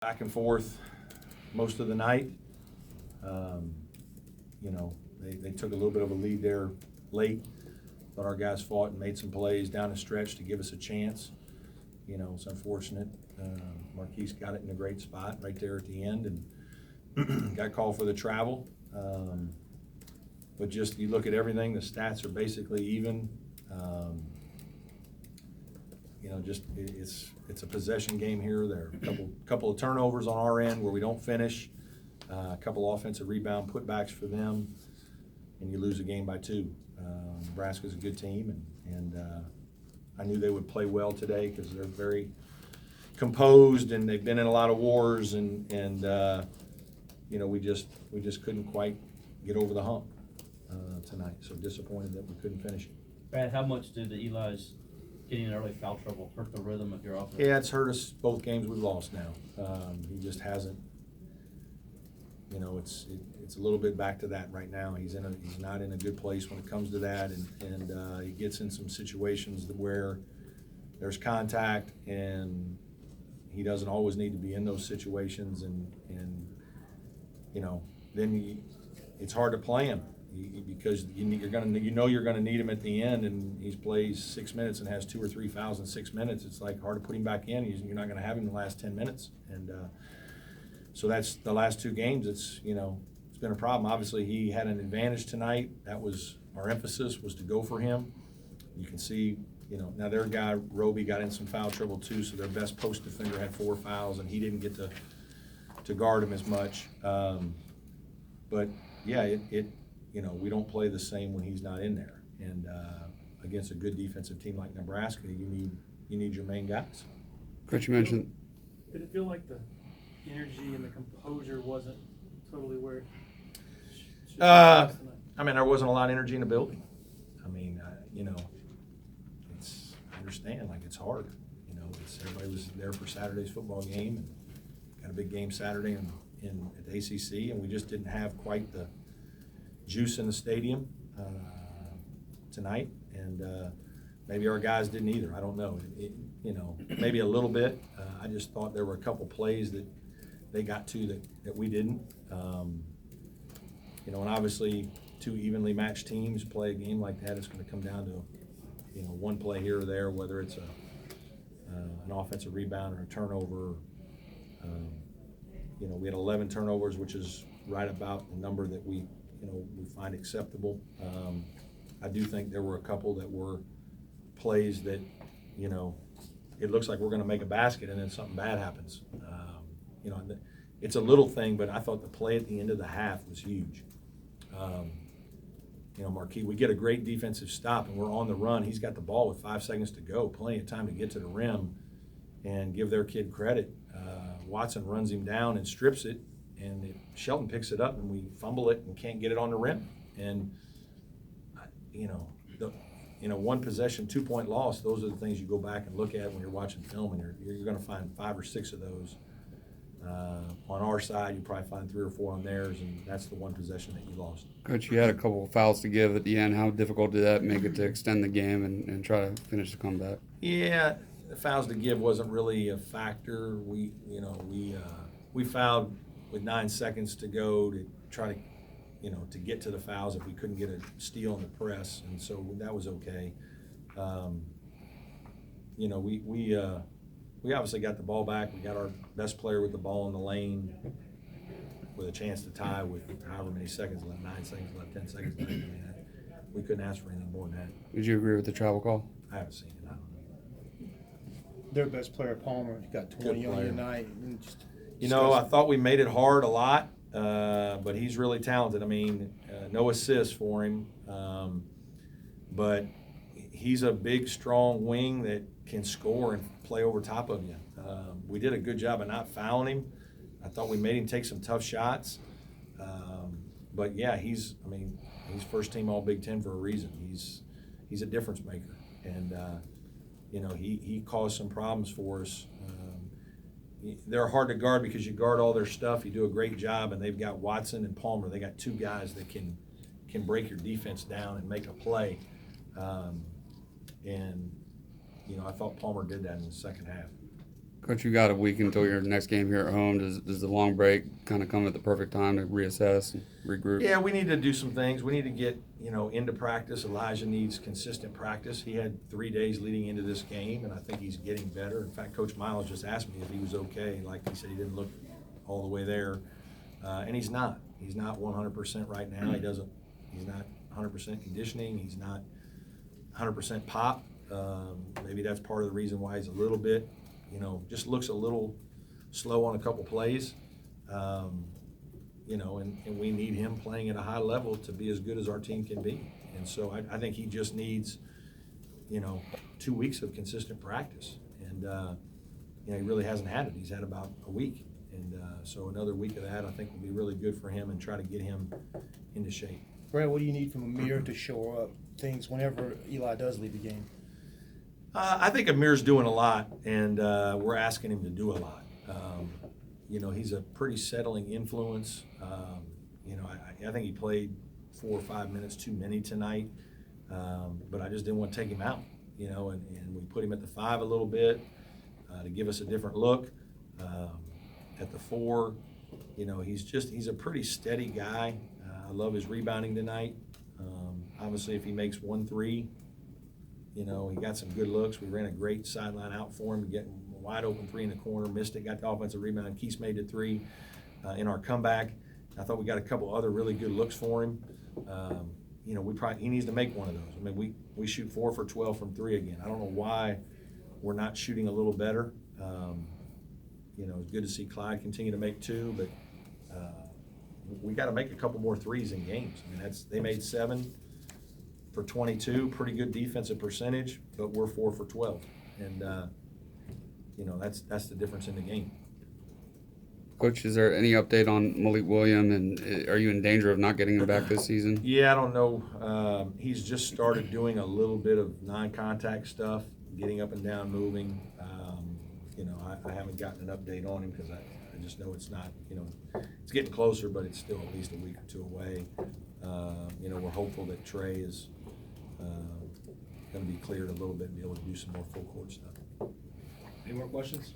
Back and forth most of the night. They took a little bit of a lead there late, but our guys fought and made some plays down the stretch to give us a chance. It's unfortunate. Marquise got it in a great spot right there at the end and got called for the travel. But just you look at everything, the stats are basically even. It's a possession game here. There are a couple of turnovers on our end where we don't finish, a couple offensive rebound putbacks for them, and you lose a game by 2. Nebraska's a good team, and I knew they would play well today because they're very composed and they've been in a lot of wars, and we just couldn't quite get over the hump tonight. So disappointed that we couldn't finish it. Brad, how much did the Eli's getting in early foul trouble hurt the rhythm of your offense? Yeah, it's hurt us both games we've lost now. He just hasn't. It's a little bit back to that right now. He's not in a good place when it comes to that, and he gets in some situations where there's contact, and he doesn't always need to be in those situations, and then it's hard to play him. Because you're gonna need him at the end, and he plays 6 minutes and has 2 or 3 fouls in 6 minutes. It's like hard to put him back in. You're not gonna have him the last 10 minutes, and so that's the last 2 games. It's been a problem. Obviously, he had an advantage tonight. That was our emphasis, was to go for him. You can see, now their guy Roby got in some foul trouble too, so their best post defender had 4 fouls, and he didn't get to guard him as much. But yeah, we don't play the same when he's not in there. And against a good defensive team like Nebraska, you need your main guys. Coach, you mentioned. Did it feel like the energy and the composure wasn't totally where it should be last tonight? There wasn't a lot of energy in the building. I understand, it's hard. Everybody was there for Saturday's football game, and got a big game Saturday at the ACC, and we just didn't have quite the juice in the stadium tonight, and maybe our guys didn't either. I don't know. Maybe a little bit. I just thought there were a couple plays that they got to that we didn't. And obviously 2 evenly matched teams play a game like that. It's going to come down to one play here or there, whether it's an offensive rebound or a turnover. We had 11 turnovers, which is right about the number that we find acceptable. I do think there were a couple that were plays that, it looks like we're going to make a basket and then something bad happens. It's a little thing, but I thought the play at the end of the half was huge. Marquis, we get a great defensive stop and we're on the run. He's got the ball with 5 seconds to go, plenty of time to get to the rim and give their kid credit. Watson runs him down and strips it, and Shelton picks it up, and we fumble it and can't get it on the rim. And one possession, 2-point loss. Those are the things you go back and look at when you're watching film, and you're going to find 5 or 6 of those on our side. You probably find 3 or 4 on theirs, and that's the one possession that you lost. Coach, you had a couple of fouls to give at the end. How difficult did that make it to extend the game and try to finish the comeback? Yeah, the fouls to give wasn't really a factor. We fouled with 9 seconds to go to try to get to the fouls if we couldn't get a steal in the press, and so that was okay. We obviously got the ball back. We got our best player with the ball in the lane with a chance to tie with however many seconds left, 9 seconds left, 10 seconds left. We couldn't ask for anything more than that. Did you agree with the travel call? I haven't seen it. I don't know. Their best player, Palmer, got 20 on the night. And I thought we made it hard a lot, but he's really talented. No assists for him, but he's a big, strong wing that can score and play over top of you. We did a good job of not fouling him. I thought we made him take some tough shots. But yeah, he's first team All Big Ten for a reason. He's a difference maker, and he caused some problems for us. They're hard to guard because you guard all their stuff. You do a great job, and they've got Watson and Palmer. They got 2 guys that can break your defense down and make a play. And I thought Palmer did that in the second half. Coach, you got a week until your next game here at home. Does the long break kind of come at the perfect time to reassess and regroup? Yeah, we need to do some things. We need to get, into practice. Elijah needs consistent practice. He had 3 days leading into this game, and I think he's getting better. In fact, Coach Miles just asked me if he was okay. Like he said, he didn't look all the way there, and he's not. He's not 100% right now. He's not 100% conditioning. He's not 100% pop. Maybe that's part of the reason why he's a little bit, just looks a little slow on a couple plays. And we need him playing at a high level to be as good as our team can be. And so I think he just needs, 2 weeks of consistent practice. And, he really hasn't had it. He's had about a week. And so another week of that I think will be really good for him and try to get him into shape. Brad, what do you need from Amir to show up things whenever Eli does leave the game? I think Amir's doing a lot, and we're asking him to do a lot. He's a pretty settling influence. I think he played 4 or 5 minutes too many tonight, but I just didn't want to take him out, and we put him at the 5 a little bit to give us a different look. At the 4, he's a pretty steady guy. I love his rebounding tonight. Obviously, if he makes 1 3, he got some good looks. We ran a great sideline out for him, getting a wide open 3 in the corner, missed it, got the offensive rebound. Keese made it 3 in our comeback. I thought we got a couple other really good looks for him. He needs to make one of those. I mean, we shoot 4 for 12 from 3 again. I don't know why we're not shooting a little better. It's good to see Clyde continue to make 2, but we got to make a couple more 3s in games. I mean, they made 7 for 22, pretty good defensive percentage, but we're 4 for 12, and that's the difference in the game. Coach, is there any update on Malik William, and are you in danger of not getting him back this season? Yeah, I don't know. He's just started doing a little bit of non-contact stuff, getting up and down, moving. I haven't gotten an update on him because I just know it's not, it's getting closer, but it's still at least a week or 2 away. We're hopeful that Trey is going to be cleared a little bit and be able to do some more full court stuff. Any more questions?